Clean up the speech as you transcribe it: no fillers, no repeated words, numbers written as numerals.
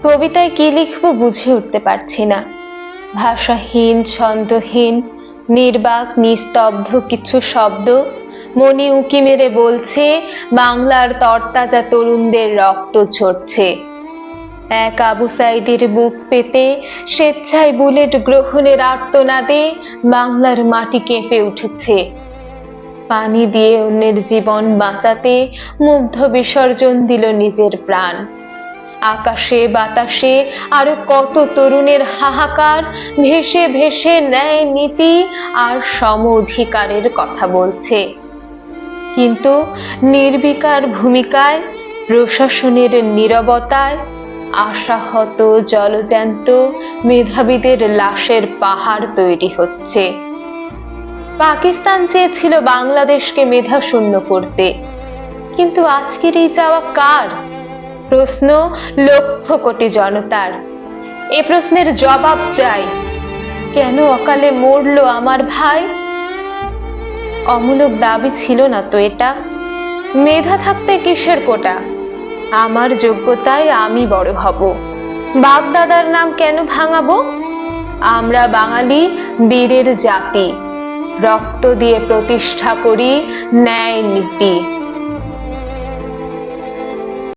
কবিতায় কি লিখবো বুঝে উঠতে পারছি না। ভাষাহীন, ছন্দহীন, নির্বাক নিস্তব্ধ কিছু শব্দ মনি উঁকি মেরে বলছে বাংলার তরতাজা তরুণদের রক্ত ঝরছে। এক আবু সাইদের বুক পেতে স্বেচ্ছায় বুলেট গ্রহণের আর্তনাদে বাংলার মাটি কেঁপে উঠেছে। পানি দিয়ে অন্যের জীবন বাঁচাতে মুগ্ধ বিসর্জন দিল নিজের প্রাণ। আকাশে বাতাসে আরো কত তরুণের হাহাকার ভেসে ভেসে ন্যায় নীতি আর সম অধিকারের কথা বলছে। কিন্তু নির্বিকার ভূমিকায়, প্রশাসনের নীরবতায় আশাহত জলজ্যান্ত মেধাবীদের লাশের পাহাড় তৈরি হচ্ছে। পাকিস্তান চেয়েছিল বাংলাদেশকে মেধাশূন্য করতে, কিন্তু আজকের এই চাওয়া কার? প্রশ্ন লক্ষ কোটি জনতার। এ প্রশ্নের জবাব চাই। কেন অকালে মরলো আমার ভাই? অমূলক দাবি ছিল না তো এটা? মেধা থাকতে কিসের কোটা? আমার যোগ্যতায় আমি বড় হব। বাপ দাদার নাম কেন ভাঙাবো? আমরা বাঙালি বীরের জাতি, রক্ত দিয়ে প্রতিষ্ঠা করি ন্যায় নীতি।